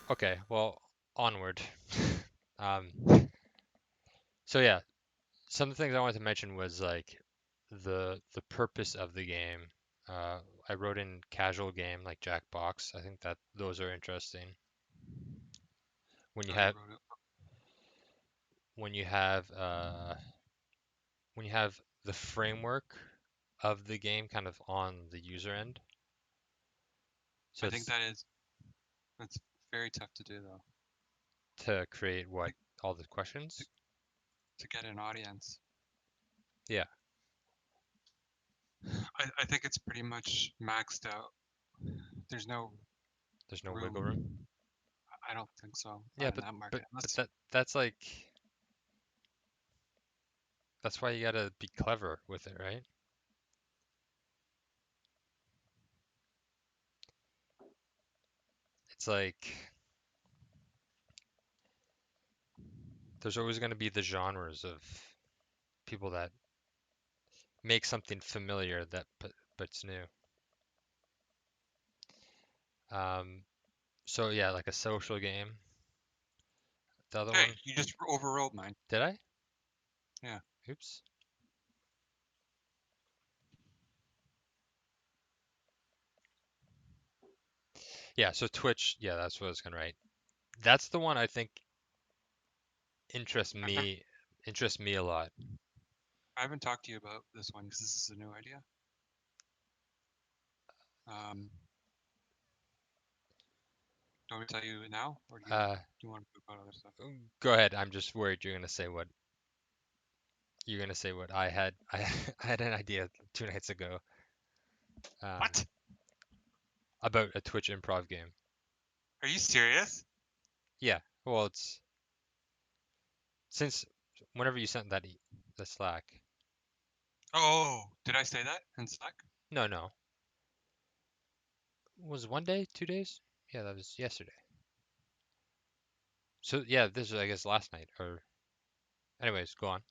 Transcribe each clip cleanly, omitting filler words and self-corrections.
Okay, well, onward. Um, so yeah, some of the things I wanted to mention was like the purpose of the game. I wrote in casual game like Jackbox. I think that those are interesting. When you Oh, you have wrote it. when you have uh, when you have the framework of the game kind of on the user end. So I think it's that's very tough to do though. to create To, what all the to, questions. to get an audience. Yeah, I think it's pretty much maxed out. There's no there's no wiggle room. room. I don't think so. Yeah, Not in that but market. but Unless that's like that's why you gotta be clever with it, right? It's like there's always gonna be the genres of people that make something familiar that but it's new. Um, so yeah, like a social game. The other hey, one, you just overrode mine. did I? Yeah. Oops. Yeah, so Twitch, yeah, that's what I was gonna write. That's the one I think interests I, me interests me a lot. I haven't talked to you about this one because this is a new idea. Um, do you want me to tell you now, or Uh, do you want to talk about other stuff? go ahead. I'm just worried you're gonna say what I had. I had an idea 2 nights ago. Um, What? about a Twitch improv game. Are you serious? Yeah. Well, it's since whenever you sent the Slack. Oh, did I say that in Slack? No, no. Was 1 day, 2 days? Yeah, that was yesterday. So yeah, this was I guess last night or anyways, go on.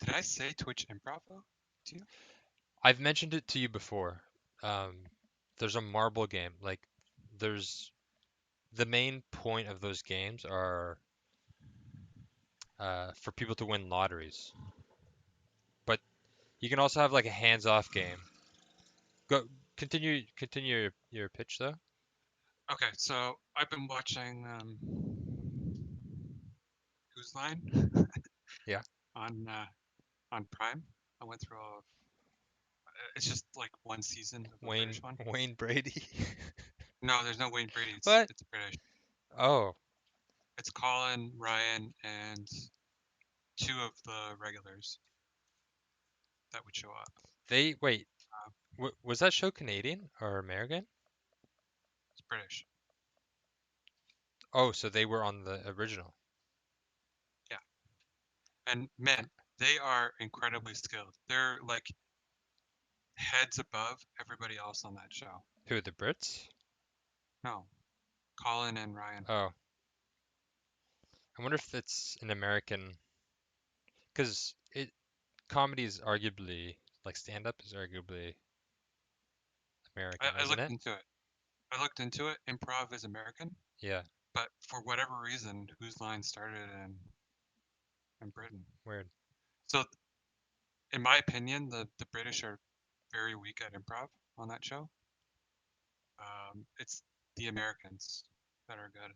Did I say Twitch improv though? To you? I've mentioned it to you before. Um, there's a marble game. Like there's the main point of those games are for people to win lotteries. But you can also have like a hands-off game. Go continue your pitch though. Okay, so I've been watching Whose Line Yeah. on Prime. I went through all of. It's just like one season of a Wayne British one. Wayne Brady. No, there's no Wayne Brady. It's What? it's British. Oh, It's Colin, Ryan, and two of the regulars that would show up. they wait. Uh, Was that show Canadian or American? it's British. Oh, so they were on the original. Yeah, and man, they are incredibly skilled. They're like heads above everybody else on that show. Who, the Brits? No, Colin and Ryan. Oh, I wonder if it's an American, because it comedy is arguably like stand-up is arguably American, I isn't looked it? into it. I looked into it. Improv is American, Yeah, but for whatever reason, Whose Line started in Britain. weird. So, in my opinion, the British are very weak at improv on that show. It's the Americans that are good.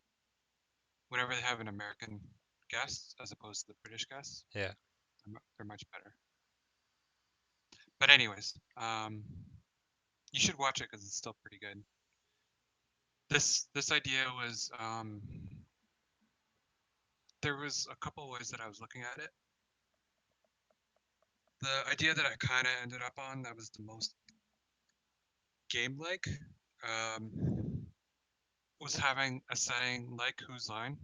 Whenever they have an American guest as opposed to the British guests, Yeah. they're much better. But anyways, you should watch it because it's still pretty good. This idea was there was a couple ways that I was looking at it. The idea that I kind of ended up on that was the most game-like was having a setting like Whose Line,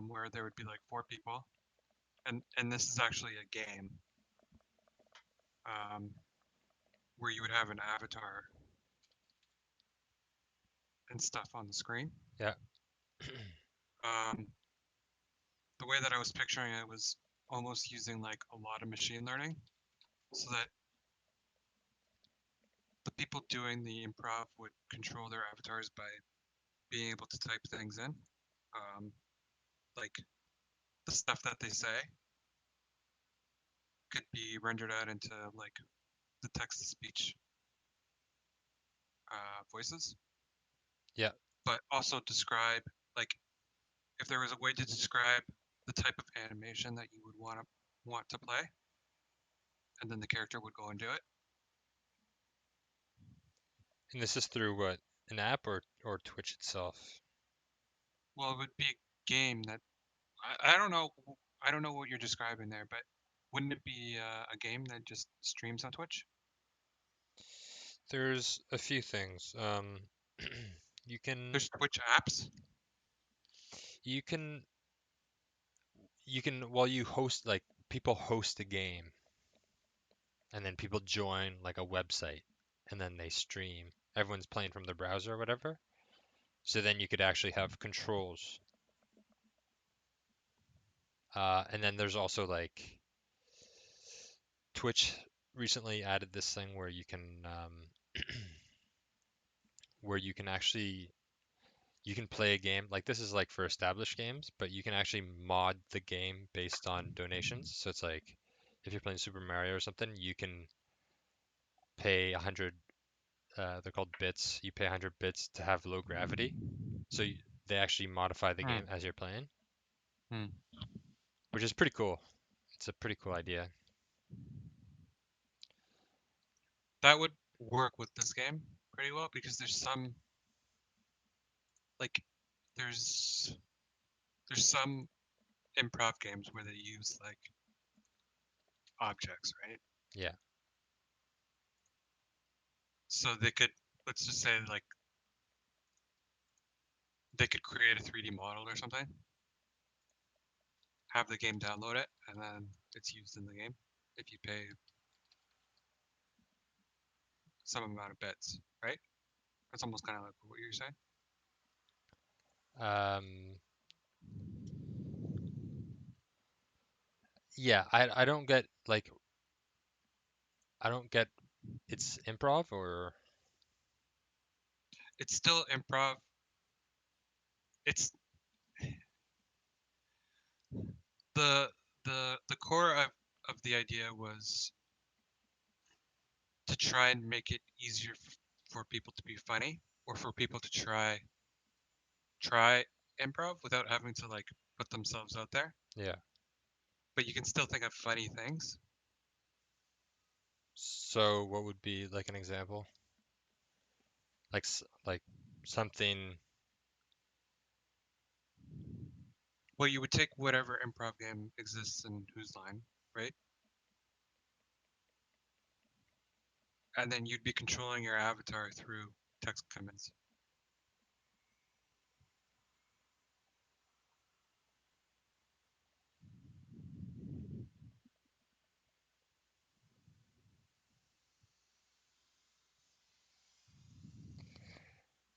where there would be like four people, and this is actually a game um, where you would have an avatar and stuff on the screen. Yeah. Um, the way that I was picturing it was almost using like a lot of machine learning, so that the people doing the improv would control their avatars by being able to type things in, like the stuff that they say could be rendered out into like the text to speech voices, Yeah. but also describe, like, if there was a way to describe the type of animation that you would want to play, and then the character would go and do it. And this is through what? An app or Twitch itself? Well, it would be a game that I don't know. I don't know what you're describing there, but wouldn't it be a game that just streams on Twitch? There's a few things. You can There's Twitch apps. you can while you host, like, people host a game and then people join like a website and then they stream. Everyone's playing from their browser or whatever. So then you could actually have controls. And then there's also like Twitch recently added this thing where you can where you can play a game. Like, this is like for established games, but you can actually mod the game based on donations. So it's like if you're playing Super Mario or something, you can pay 100. They're called bits. You pay 100 bits to have low gravity. So they actually modify the Hmm. game as you're playing, Hmm. which is pretty cool. It's a pretty cool idea. That would work with this game pretty well because there's some like there's some improv games where they use like objects, right? Yeah. So they could, let's just say, like, they could create a 3D model or something, have the game download it, and then it's used in the game if you pay some amount of bits, right? That's almost kind of like what you're saying. Um, yeah, I don't get, like, I don't get, it's improv or It's still improv. It's the the core of the idea was to try and make it easier for people to be funny, or for people to try improv without having to like put themselves out there, yeah. but you can still think of funny things. So what would be like an example? Like like something. Well, you would take whatever improv game exists in Whose Line, right? And then you'd be controlling your avatar through text commands.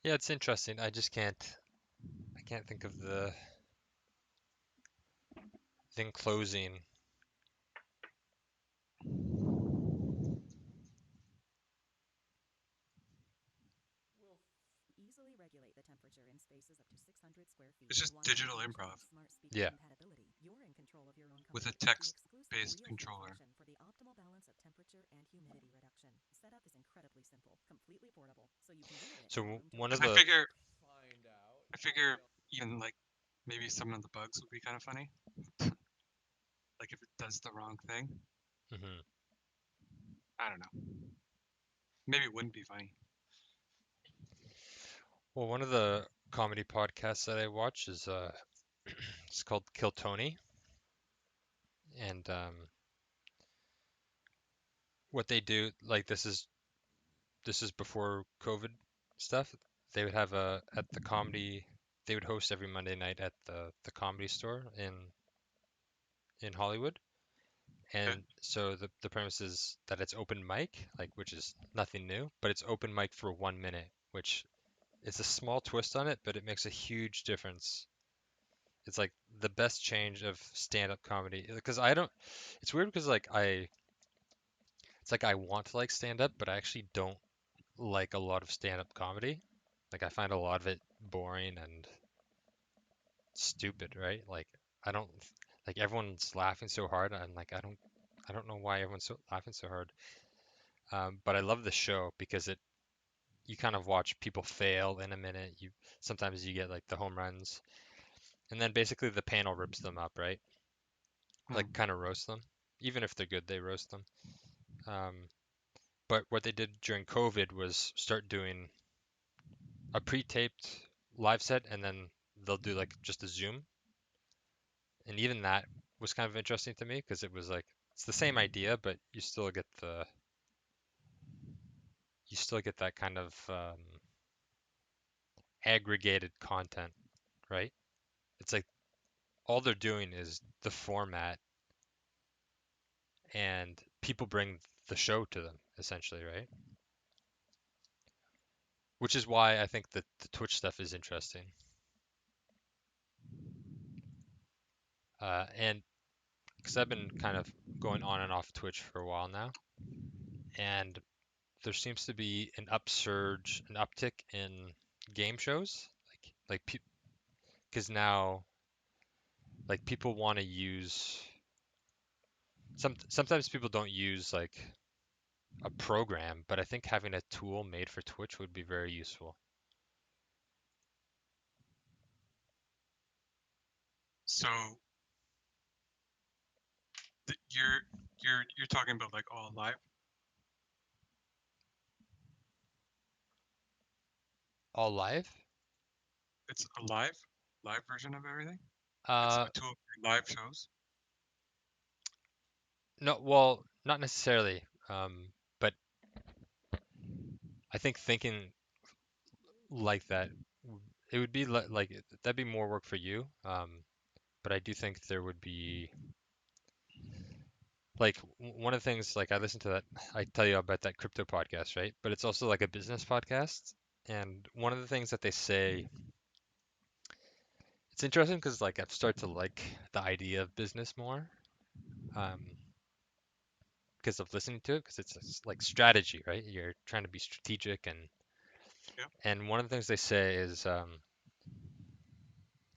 Yeah, it's interesting. I can't think of the thing closing. Easily regulate the temperature in spaces up to 600 square feet. It's just digital improv Smart speaker Yeah. compatibility. You're in control of your own with a comfort. The exclusive text-based real controller. function for the optimal balance of temperature and humidity reduction. Setup is incredibly simple, completely portable, so you can do it So at room one of Because I the figure, I figure even like maybe some of the bugs would be kind of funny. Like if it does the wrong thing, mhm. I don't know. Maybe it wouldn't be funny. Well, one of the comedy podcasts that I watch is it's called Kill Tony, and what they do, like, this is before COVID stuff. They would have a at the comedy. They would host every Monday night at the Comedy Store in Hollywood. Okay. And so the premise is that it's open mic, like, which is nothing new, but it's open mic for 1 minute, which is a small twist on it, but it makes a huge difference. It's like the best change of stand-up comedy because I don't. It's weird because, like, it's like I want to like stand up, but I actually don't like a lot of stand-up comedy. Like I find a lot of it boring and stupid, right? Like I don't like everyone's laughing so hard. I'm like I don't know why everyone's laughing so hard. But I love the show because you kind of watch people fail in a minute. Sometimes you get like the home runs, and then basically the panel rips them up, right? Hmm. Like kind of roast them. Even if they're good, they roast them. Um, but what they did during COVID was start doing a pre-taped live set, and then they'll do like just a Zoom, and even that was kind of interesting to me because it was like it's the same idea, but you still get that kind of aggregated content, right? It's like all they're doing is the format, and people bring the show to them essentially, right? Which is why I think that the Twitch stuff is interesting. And because I've been kind of going on and off Twitch for a while now, and there seems to be an upsurge, an uptick in game shows, because now like people want to use sometimes people don't use like a program, but I think having a tool made for Twitch would be very useful. So you're talking about like all live. All live? It's a live version of everything. It's Uh, a tool for live shows. no, well, not necessarily. But I think thinking like that, it would be like that'd be more work for you. But I do think there would be like one of the things like I listen to that I tell you about that crypto podcast, right? But it's also like a business podcast. And one of the things that they say, it's interesting because like I've started to like the idea of business more, um, because of listening to it, because it's like strategy, right? You're trying to be strategic, Yeah. and one of the things they say is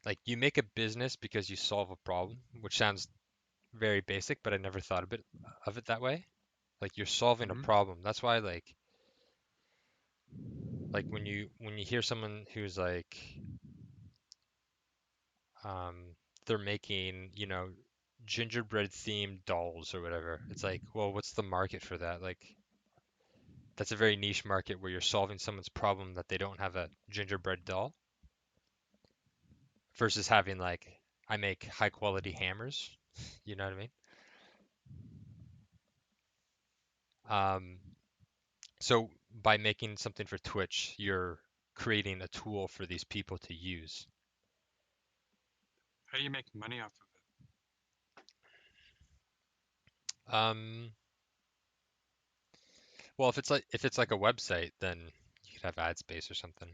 like you make a business because you solve a problem, which sounds very basic, but I never thought of it that way. Like you're solving a Hmm. problem. That's why like when you hear someone who's like um they're making, gingerbread themed dolls or whatever. It's like, well, what's the market for that? Like that's a very niche market where you're solving someone's problem that they don't have a gingerbread doll versus having like I make high quality hammers. You know what I mean? Um, so by making something for Twitch, you're creating a tool for these people to use. How do you make money off of it? Um, well, if it's like a website, then you could have ad space or something.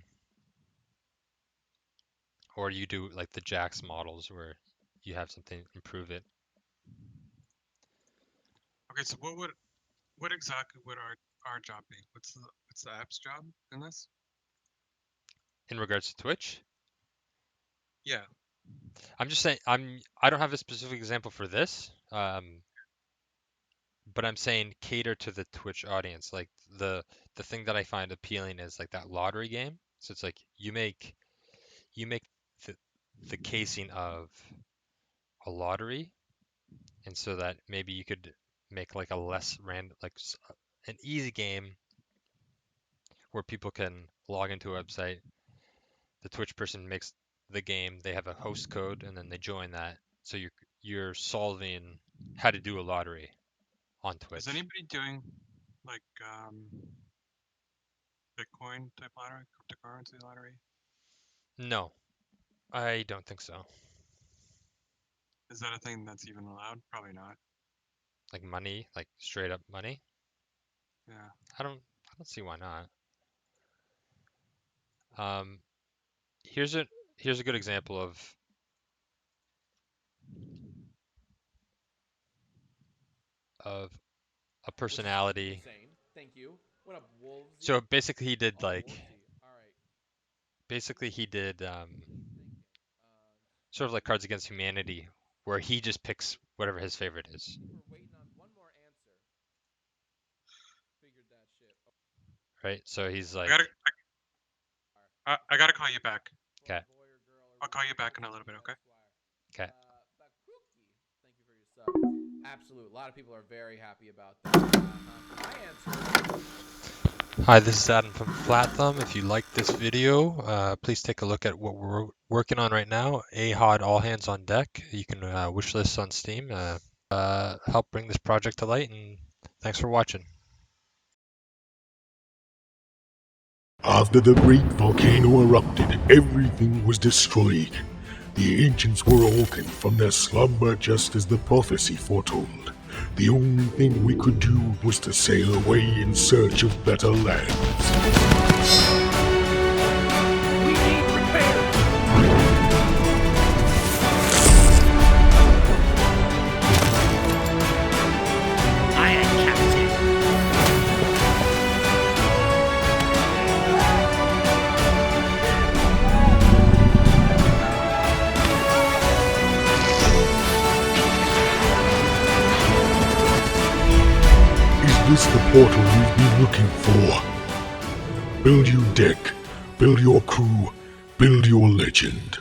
Or you do like the Jax models where you have something improve it. Okay, so what exactly would our job be? What's the app's job in this? In regards to Twitch, Yeah. I'm just saying I don't have a specific example for this. But I'm saying cater to the Twitch audience. Like the thing that I find appealing is like that lottery game. So it's like you make the the casing of a lottery, and so that maybe you could make like a less random an easy game where people can log into a website. The Twitch person makes the game. They have a host code, and then they join that. So you're solving how to do a lottery on Is Twitch. anybody doing like Bitcoin type lottery, cryptocurrency lottery? No, I don't think so. Is that a thing that's even allowed? Probably not. Like money, like straight up money. Yeah. I don't see why not. Um, here's a here's a good example of a Which is fucking personality. insane. Thank you. What up, Wolves? So basically he did Oh, like, Wolvesy. All right. basically he did Thinking. sort of like Cards Against Humanity, where he just picks whatever his favorite is. We're waiting on one more answer. Figured that shit. Right? So he's like, I gotta call you back. okay, Boy or girl or I'll call you back in a little bit, okay? okay. Bakuki, thank you for your sub. Absolute. A lot of people are very happy about that. My answer. Hi, this is Adam from Flat Thumb. If you like this video, please take a look at what we're working on right now. AHOD All Hands on Deck. You can wish list on Steam. Help bring this project to light, and thanks for watching. After the great volcano erupted, everything was destroyed. The ancients were awoken from their slumber just as the prophecy foretold. The only thing we could do was to sail away in search of better lands. We need repairs. I am captain. Is this the portal we've been looking for? Build your deck, build your crew, build your legend.